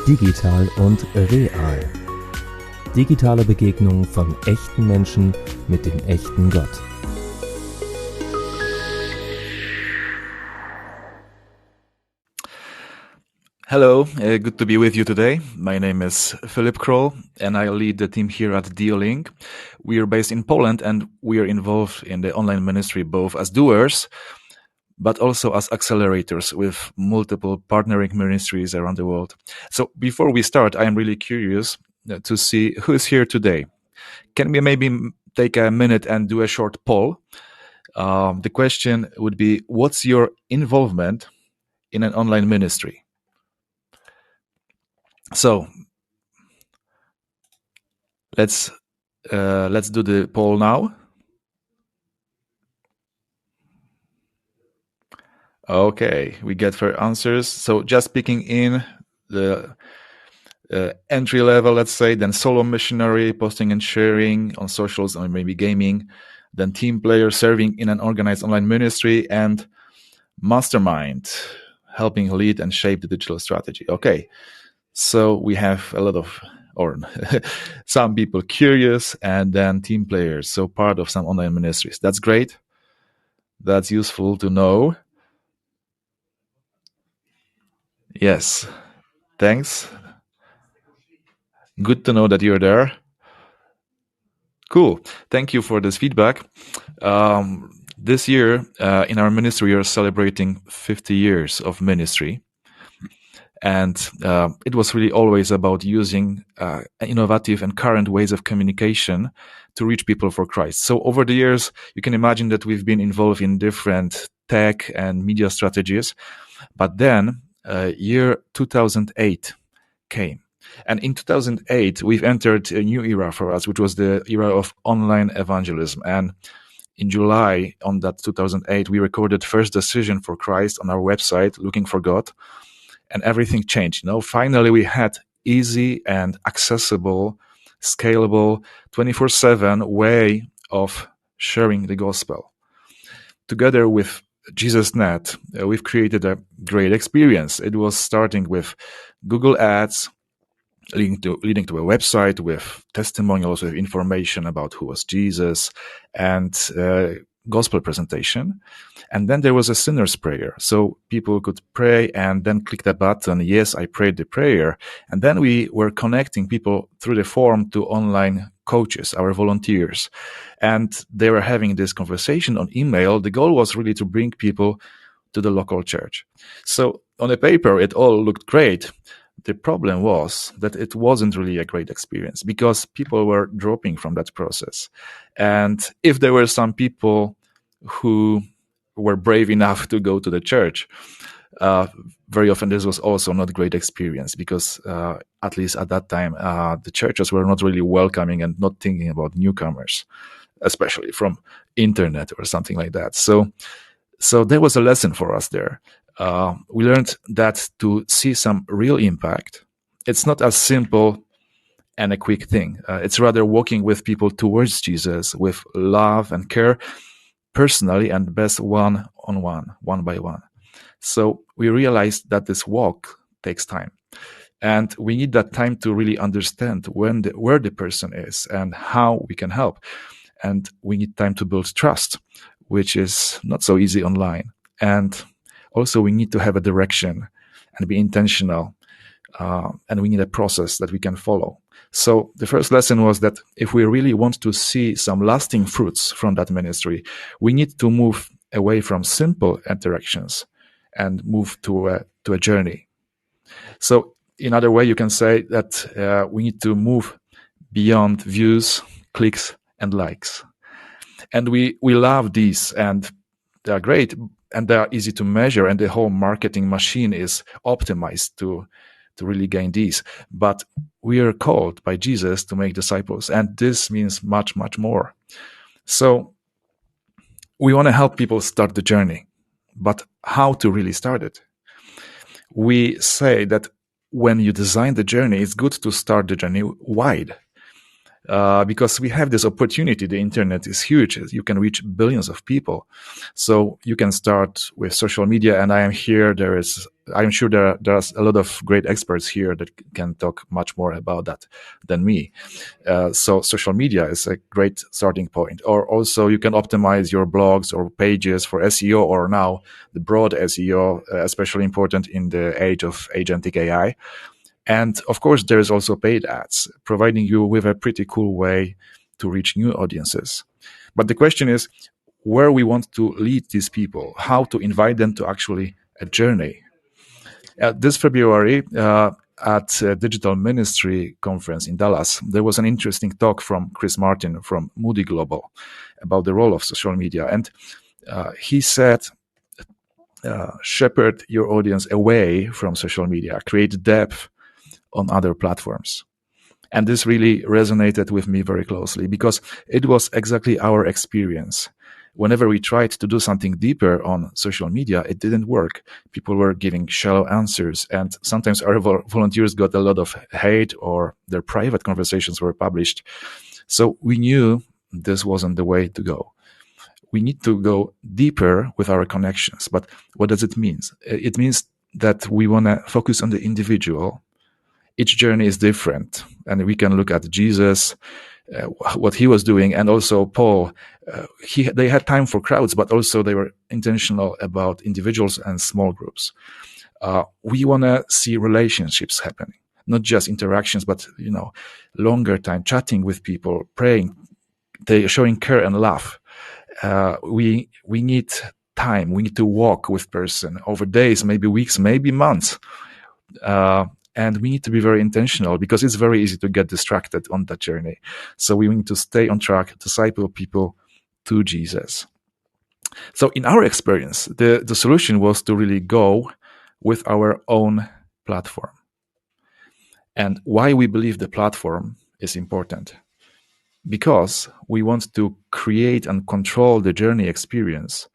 Digital und real. Digitale Begegnungen von echten Menschen mit dem echten Gott. Hello, good to be with you today. My name is Filip Krol and I lead the team here at DeoLink. We are based in Poland and we are involved in the online ministry both as doers but also as accelerators with multiple partnering ministries around the world. So before we start, I am really curious to see who is here today. Can we maybe take a minute and do a short poll? The question would be, what's your involvement in an online ministry? So let's do the poll now. Okay, we get fair answers. So just picking in the entry level, let's say, then solo missionary, posting and sharing on socials or maybe gaming, then team player serving in an organized online ministry, and mastermind, helping lead and shape the digital strategy. Okay, so we have a lot of, or some people curious, and then team players, so part of some online ministries. That's great. That's useful to know. Yes, thanks. Good to know that you're there. Cool. Thank you for this feedback. This year, in our ministry, we are celebrating 50 years of ministry. And it was really always about using innovative and current ways of communication to reach people for Christ. So over the years, you can imagine that we've been involved in different tech and media strategies. But then year 2008 came. And in 2008, we've entered a new era for us, which was the era of online evangelism. And in July on that 2008, we recorded First Decision for Christ on our website, Looking for God. And everything changed. Finally, we had easy and accessible, scalable, 24/7 way of sharing the gospel. Together with JesusNet, we've created a great experience. It was starting with Google Ads, leading to a website with testimonials, with information about who was Jesus, and gospel presentation. And then there was a sinner's prayer. So people could pray and then click the button, yes, I prayed the prayer. And then we were connecting people through the form to online coaches, our volunteers. And they were having this conversation on email. The goal was really to bring people to the local church. So on the paper, it all looked great. The problem was that it wasn't really a great experience because people were dropping from that process. And if there were some people who were brave enough to go to the church, very often this was also not a great experience because at least at that time, the churches were not really welcoming and not thinking about newcomers, especially from internet or something like that. So there was a lesson for us there. We learned that to see some real impact, it's not as simple and a quick thing. It's rather walking with people towards Jesus with love and care, personally and best one-on-one, one by one. So we realized that this walk takes time. And we need that time to really understand where the person is and how we can help. And we need time to build trust, which is not so easy online. And also, we need to have a direction and be intentional, and we need a process that we can follow. So the first lesson was that if we really want to see some lasting fruits from that ministry, we need to move away from simple interactions and move to a journey. So in other way, you can say that we need to move beyond views, clicks, and likes. And we love these, and they are great. And they are easy to measure, and the whole marketing machine is optimized to really gain these. But we are called by Jesus to make disciples, and this means much, much more. So we want to help people start the journey, but how to really start it? We say that when you design the journey, it's good to start the journey wide. because we have this opportunity. The internet is huge. You can reach billions of people. So you can start with social media. And I'm sure there's a lot of great experts here that can talk much more about that than me. So social media is a great starting point. Or also you can optimize your blogs or pages for SEO, or now the broad SEO, especially important in the age of agentic AI. And of course, there's also paid ads, providing you with a pretty cool way to reach new audiences. But the question is where we want to lead these people, how to invite them to actually a journey. This February, at a Digital Ministry Conference in Dallas, there was an interesting talk from Chris Martin from Moody Global about the role of social media. And he said, shepherd your audience away from social media, create depth on other platforms. And this really resonated with me very closely because it was exactly our experience. Whenever we tried to do something deeper on social media, it didn't work. People were giving shallow answers, and sometimes our volunteers got a lot of hate or their private conversations were published. So we knew this wasn't the way to go. We need to go deeper with our connections. But what does it mean? It means that we want to focus on the individual. Each journey is different, and we can look at Jesus, what he was doing, and also Paul. They had time for crowds, but also they were intentional about individuals and small groups. We want to see relationships happening, not just interactions, but longer time chatting with people, praying, showing care and love. We need time. We need to walk with person over days, maybe weeks, maybe months. And we need to be very intentional because it's very easy to get distracted on that journey. So we need to stay on track, disciple people to Jesus. So in our experience, the solution was to really go with our own platform. And why we believe the platform is important. Because we want to create and control the journey experience.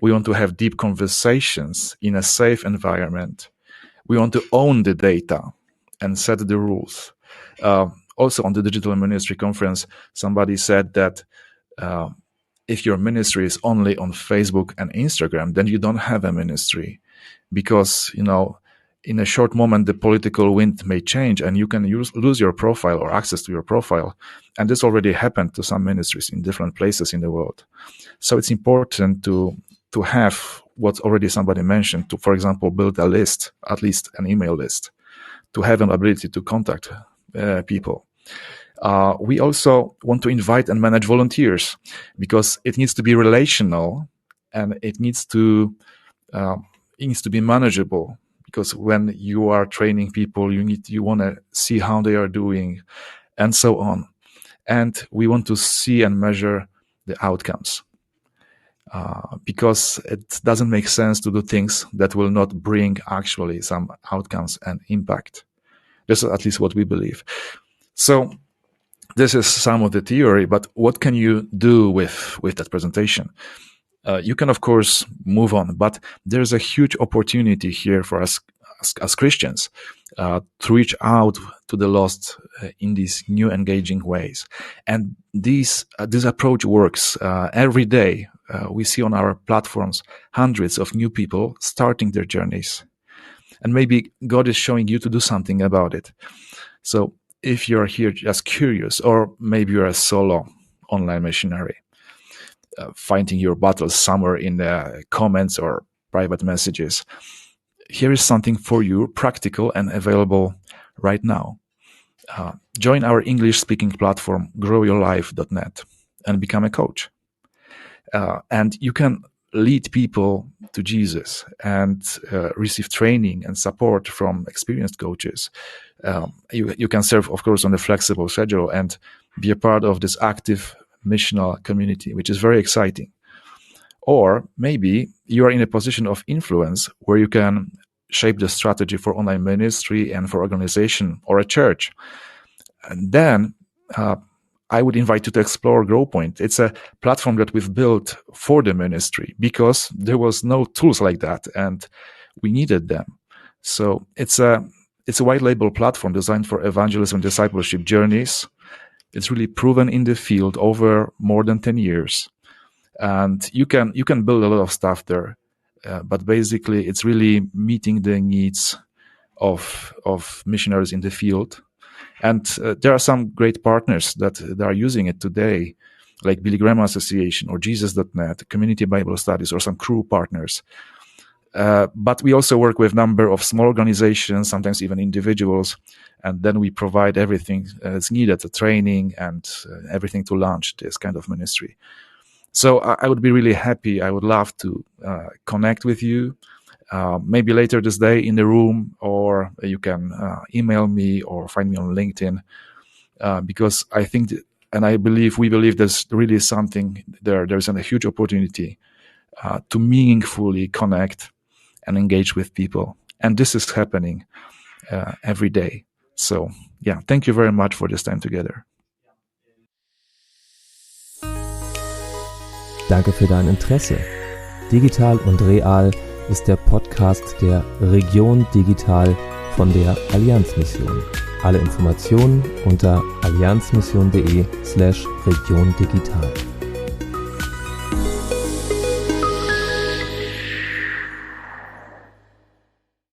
We want to have deep conversations in a safe environment. We want to own the data and set the rules. Also on the Digital Ministry Conference, somebody said that if your ministry is only on Facebook and Instagram, then you don't have a ministry. Because, in a short moment, the political wind may change and you can lose your profile or access to your profile. And this already happened to some ministries in different places in the world. So it's important to have what already somebody mentioned, to, for example, build a list, at least an email list, to have an ability to contact people. We also want to invite and manage volunteers because it needs to be relational and it needs to be manageable. Because when you are training people, you want to see how they are doing, and so on. And we want to see and measure the outcomes. Because it doesn't make sense to do things that will not bring actually some outcomes and impact. This is at least what we believe. So this is some of the theory, but what can you do with that presentation? You can, of course, move on, but there's a huge opportunity here for us as Christians to reach out to the lost in these new engaging ways. And this approach works every day. We see on our platforms hundreds of new people starting their journeys. And maybe God is showing you to do something about it. So if you're here just curious, or maybe you're a solo online missionary, finding your battles somewhere in the comments or private messages, here is something for you, practical and available right now. Join our English-speaking platform, growyourlife.net, and become a coach. And you can lead people to Jesus and receive training and support from experienced coaches. You can serve, of course, on a flexible schedule and be a part of this active missional community, which is very exciting. Or maybe you are in a position of influence where you can shape the strategy for online ministry and for organization or a church. And then I would invite you to explore GrowPoint. It's a platform that we've built for the ministry because there was no tools like that and we needed them. So it's a white label platform designed for evangelism and discipleship journeys. It's really proven in the field over more than 10 years. And you can build a lot of stuff there. But basically, it's really meeting the needs of missionaries in the field. And there are some great partners that are using it today, like Billy Graham Association or Jesus.net, Community Bible Studies, or some crew partners. But we also work with a number of small organizations, sometimes even individuals, and then we provide everything that's needed, the training and everything to launch this kind of ministry. So I would be really happy. I would love to connect with you, maybe later this day in the room, or you can email me or find me on LinkedIn, because I think we believe there's really something there. There's a huge opportunity to meaningfully connect and engage with people. And this is happening every day. So yeah, thank you very much for this time together. Danke für dein Interesse. Digital und Real ist der Podcast der Region Digital von der Allianz-Mission. Alle Informationen unter allianzmission.de/regiondigital.